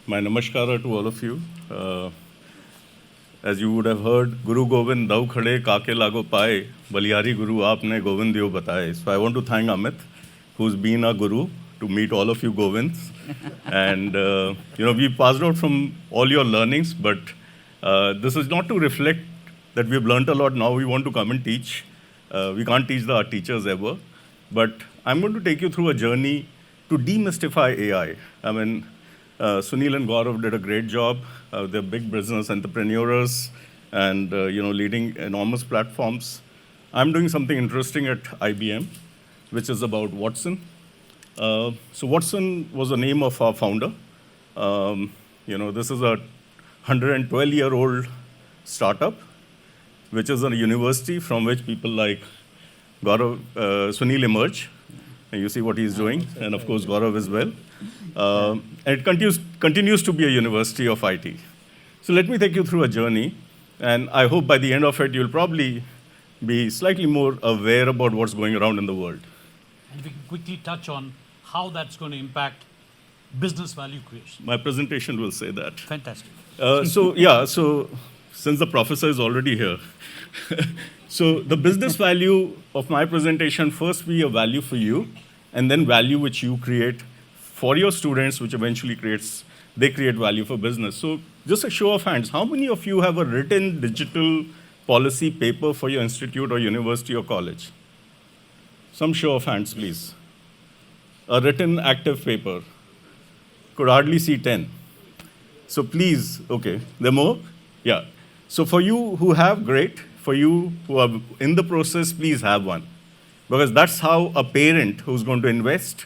My namaskara to all of you. As you would have heard, Guru Govind Dau Khade Kake Lago Paye, Baliyari Guru Aapne Govind Dio Bataye. So I want to thank Amit, who's been a guru to meet all of you Govinds. And, we passed out from all your learnings, but this is not to reflect that we've learned a lot. Now we want to come and teach. We can't teach our teachers ever. But I'm going to take you through a journey to demystify AI. I mean, Sunil and Gaurav did a great job. They're big business entrepreneurs and, leading enormous platforms. I'm doing something interesting at IBM, which is about Watson. So Watson was the name of our founder. This is a 112-year-old startup, which is a university from which people like Gaurav, Sunil emerge. And you see what he's doing, and of course Gaurav as well. And it continues to be a university of IT. So let me take you through a journey, and I hope by the end of it you'll probably be slightly more aware about what's going around in the world. And we can quickly touch on how that's going to impact business value creation. My presentation will say that. Fantastic. So since the professor is already here, so the business value of my presentation first be a value for you, and then value which you create for your students, which eventually they create value for business. So just a show of hands, how many of you have a written digital policy paper for your institute or university or college? Some show of hands, please. A written active paper. Could hardly see 10. So please, okay, there more? Yeah. So for you who have, great. For you who are in the process, please have one. Because that's how a parent who's going to invest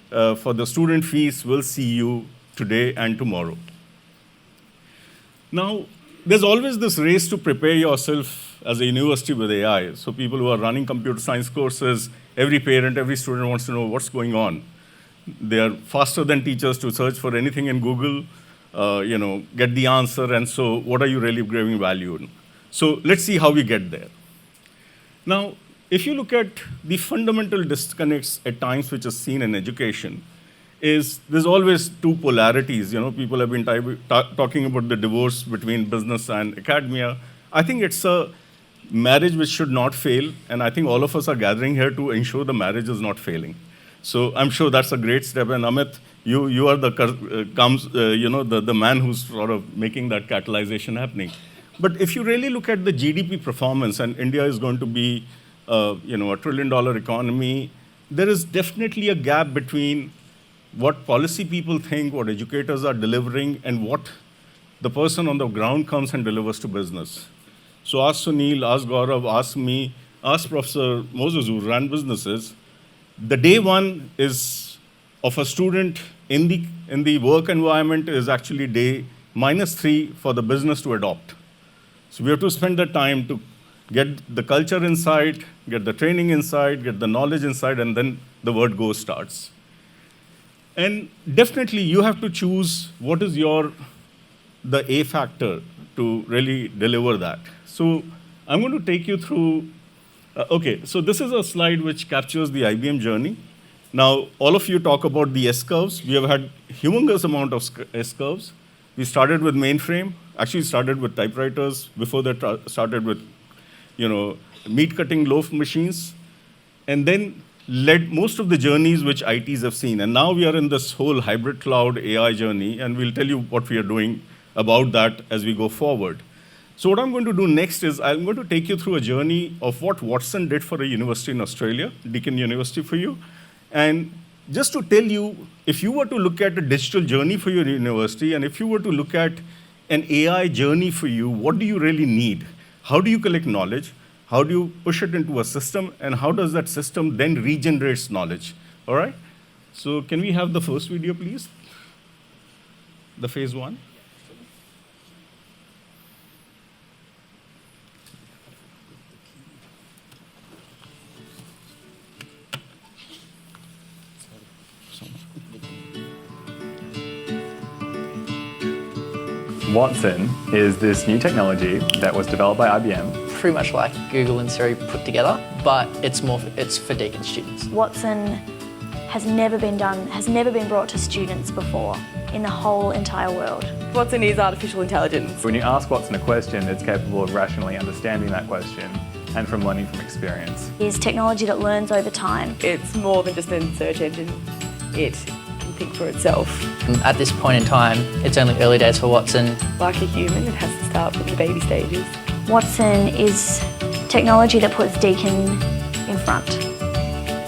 for the student fees will see you today and tomorrow. Now, there's always this race to prepare yourself as a university with AI. So people who are running computer science courses, every parent, every student wants to know what's going on. They are faster than teachers to search for anything in Google, get the answer, and so what are you really giving value in? So let's see how we get there. Now, if you look at the fundamental disconnects at times which is seen in education, there's always two polarities. People have been talking about the divorce between business and academia. I think it's a marriage which should not fail, and I think all of us are gathering here to ensure the marriage is not failing. So I'm sure that's a great step, and Amit, you are the man who's sort of making that catalyzation happening. But if you really look at the GDP performance, and India is going to be a $1 trillion economy, there is definitely a gap between what policy people think, what educators are delivering, and what the person on the ground comes and delivers to business. So ask Sunil, ask Gaurav, ask me, ask Professor Moses, who ran businesses. The day one is of a student in the work environment is actually day -3 for the business to adopt. So we have to spend the time to get the culture inside, get the training inside, get the knowledge inside, and then the word go starts. And definitely you have to choose what is the A factor to really deliver that. So I'm going to take you through, so this is a slide which captures the IBM journey. Now, all of you talk about the S-curves. We have had humongous amount of S-curves. We started with mainframe, actually started with typewriters, before that started with, meat-cutting loaf machines, and then led most of the journeys which ITs have seen. And now we are in this whole hybrid cloud AI journey, and we'll tell you what we are doing about that as we go forward. So what I'm going to do next is I'm going to take you through a journey of what Watson did for a university in Australia, Deakin University for you. And just to tell you, if you were to look at a digital journey for your university, and if you were to look at an AI journey for you, what do you really need? How do you collect knowledge? How do you push it into a system? And how does that system then regenerate knowledge? All right? So can we have the first video, please? The phase 1. Watson is this new technology that was developed by IBM. Pretty much like Google and Siri put together, but it's for Deakin students. Watson has never been done, has never been brought to students before in the whole entire world. Watson is artificial intelligence. When you ask Watson a question, it's capable of rationally understanding that question and from learning from experience. It's technology that learns over time. It's more than just a search engine. It can think for itself. At this point in time, it's only early days for Watson. Like a human, it has to start from the baby stages. Watson is technology that puts Deakin in front.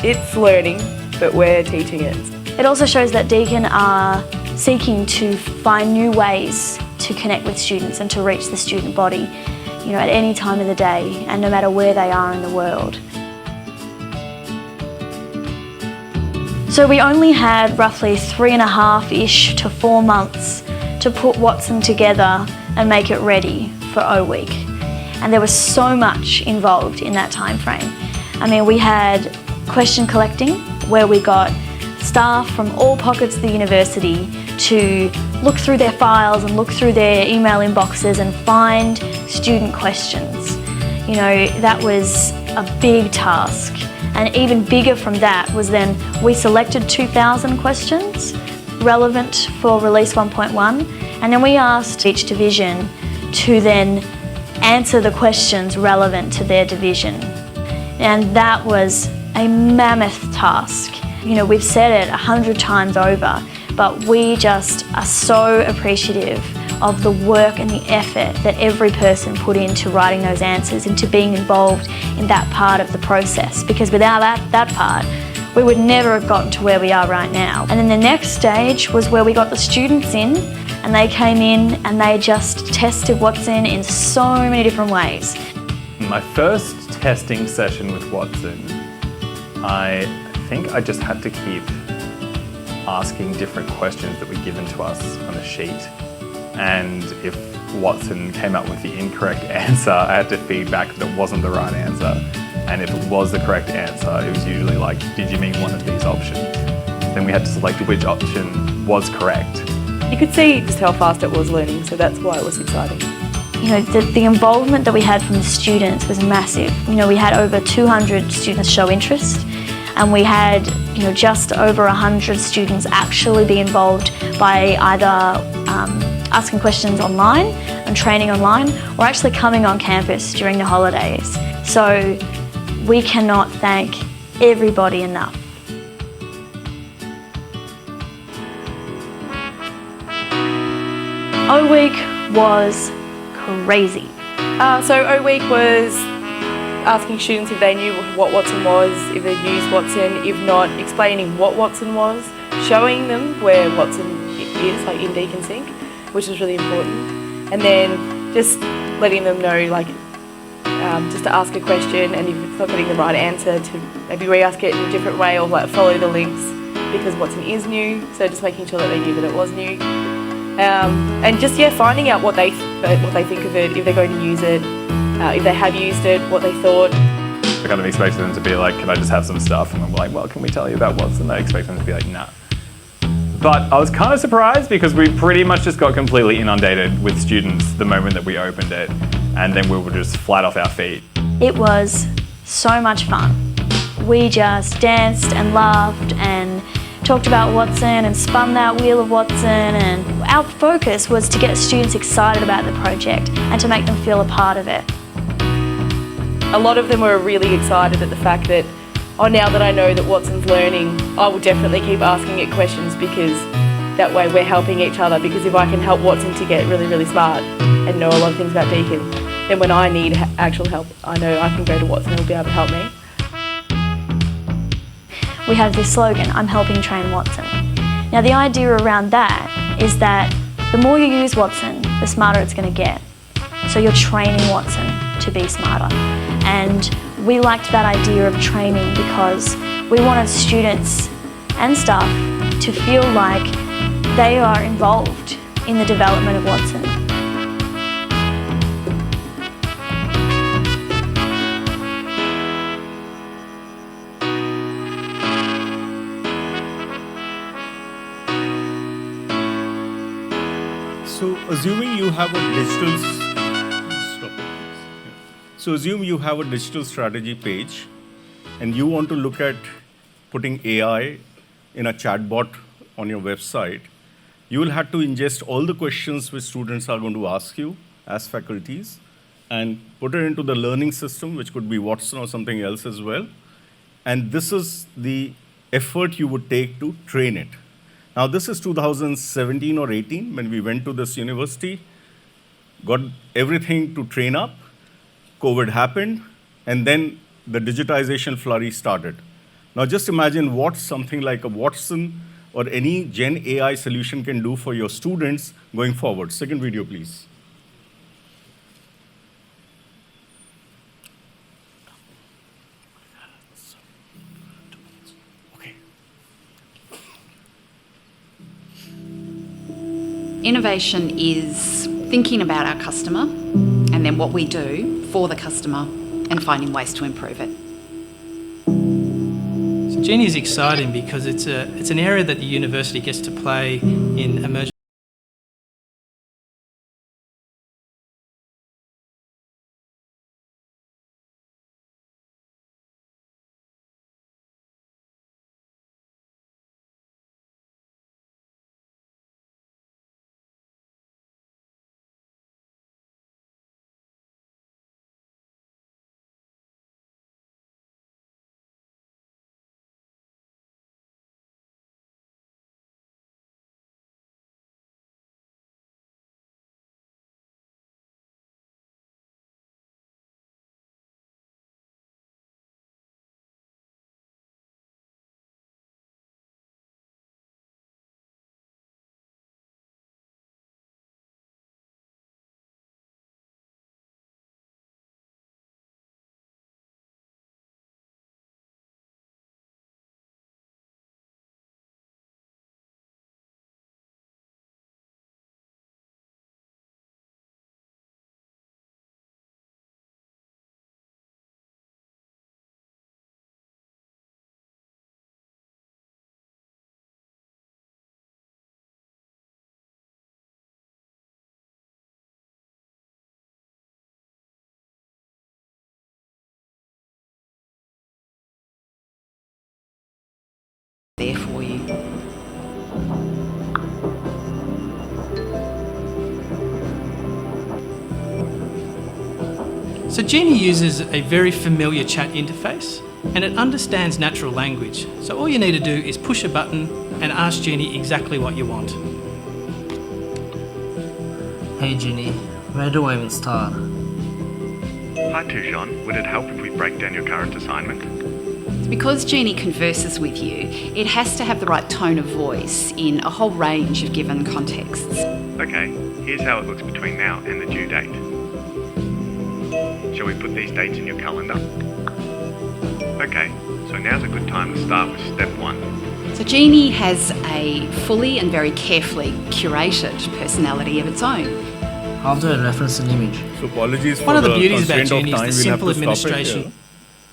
It's learning, but we're teaching it. It also shows that Deakin are seeking to find new ways to connect with students and to reach the student body, you know, at any time of the day and no matter where they are in the world. So we only had roughly 3.5-ish to 4 months to put Watson together and make it ready for O Week. And there was so much involved in that time frame. I mean, we had question collecting where we got staff from all pockets of the university to look through their files and look through their email inboxes and find student questions. You know, that was a big task. And even bigger from that was then we selected 2,000 questions relevant for release 1.1, and then we asked each division to then answer the questions relevant to their division. And that was a mammoth task. You know, we've said it 100 times over, but we just are so appreciative of the work and the effort that every person put into writing those answers, into being involved in that part of the process. Because without that part, we would never have gotten to where we are right now. And then the next stage was where we got the students in, and they came in and they just tested Watson in so many different ways. My first testing session with Watson, I think I just had to keep asking different questions that were given to us on a sheet. And if Watson came up with the incorrect answer, I had to feed back that it wasn't the right answer. And if it was the correct answer, it was usually like, did you mean one of these options? Then we had to select which option was correct. You could see just how fast it was learning, so that's why it was exciting. You know, the involvement that we had from the students was massive. You know, we had over 200 students show interest, and we had, you know, just over 100 students actually be involved by either asking questions online and training online, or actually coming on campus during the holidays. So we cannot thank everybody enough. O Week was crazy. So O Week was asking students if they knew what Watson was, if they'd used Watson, if not, explaining what Watson was, showing them where Watson is, like in Deakin Sync, which is really important, and then just letting them know, like, just to ask a question, and if it's not getting the right answer, to maybe re-ask it in a different way, or like follow the links, because Watson is new, so just making sure that they knew that it was new. And just, yeah, finding out what they think of it, if they're going to use it, if they have used it, what they thought. I kind of expected them to be like, can I just have some stuff? And I'm like, well, can we tell you about Watson? I expect them to be like, nah. But I was kind of surprised because we pretty much just got completely inundated with students the moment that we opened it, and then we were just flat off our feet. It was so much fun. We just danced and laughed and talked about Watson and spun that wheel of Watson, and our focus was to get students excited about the project and to make them feel a part of it. A lot of them were really excited at the fact that, oh, now that I know that Watson's learning, I will definitely keep asking it questions, because that way we're helping each other. Because if I can help Watson to get really, really smart and know a lot of things about Deakin, then when I need actual help, I know I can go to Watson and he'll be able to help me. We have this slogan, I'm helping train Watson. Now the idea around that is that the more you use Watson, the smarter it's going to get. So you're training Watson to be smarter. And we liked that idea of training because we wanted students and staff to feel like they are involved in the development of Watson. So assuming you have a digital So assume you have a digital strategy page and you want to look at putting AI in a chatbot on your website, you will have to ingest all the questions which students are going to ask you as faculties and put it into the learning system, which could be Watson or something else as well. And this is the effort you would take to train it. Now, this is 2017 or 18 when we went to this university, got everything to train up, COVID happened, and then the digitization flurry started. Now, just imagine what something like a Watson or any Gen AI solution can do for your students going forward. Second video, please. Innovation is thinking about our customer and then what we do for the customer and finding ways to improve it. So Genie is exciting because it's an area that the university gets to play in emerging. There for you. So Genie uses a very familiar chat interface and it understands natural language. So all you need to do is push a button and ask Genie exactly what you want. Hey Genie, where do I even start? Hi Tushon, would it help if we break down your current assignment? Because Genie converses with you, it has to have the right tone of voice in a whole range of given contexts. Okay, here's how it looks between now and the due date. Shall we put these dates in your calendar? Okay, so now's a good time to start with step 1. So Genie has a fully and very carefully curated personality of its own. How do I reference an image? So apologies for One of the beauties about constraint Genie of is the time. We'll have simple to stop it administration. here.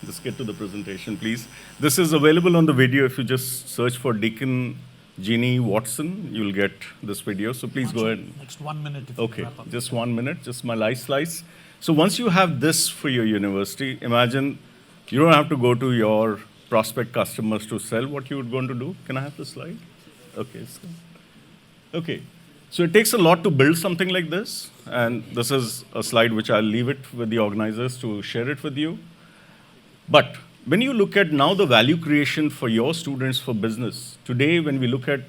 Just get to the presentation, please. This is available on the video. If you just search for Deacon Genie Watson, you'll get this video. So please go ahead. Next 1 minute. If you Okay, wrap up. just 1 minute, just my live slice. So once you have this for your university, imagine you don't have to go to your prospect customers to sell what you would going to do. Can I have the slide? Okay. Okay. So it takes a lot to build something like this. And this is a slide which I'll leave it with the organizers to share it with you. But when you look at now the value creation for your students for business, today when we look at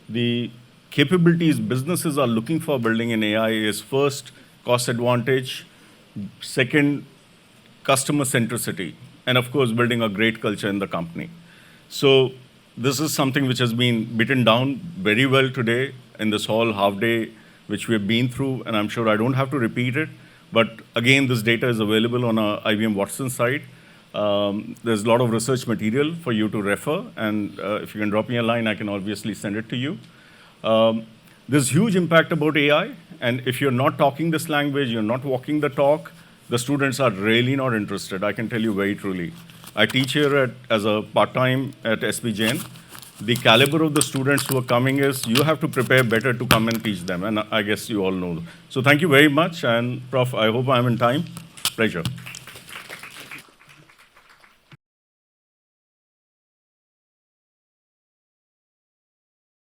the capabilities businesses are looking for building in AI is first, cost advantage, second, customer centricity, and of course, building a great culture in the company. So this is something which has been beaten down very well today in this whole half day which we have been through, and I'm sure I don't have to repeat it. But again, this data is available on our IBM Watson site. There's a lot of research material for you to refer, and if you can drop me a line, I can obviously send it to you. There's huge impact about AI, and if you're not talking this language, you're not walking the talk, the students are really not interested, I can tell you very truly. I teach here as a part-time at SPJIMR. The caliber of the students who are coming is, you have to prepare better to come and teach them, and I guess you all know. So thank you very much, and Prof, I hope I'm in time. Pleasure.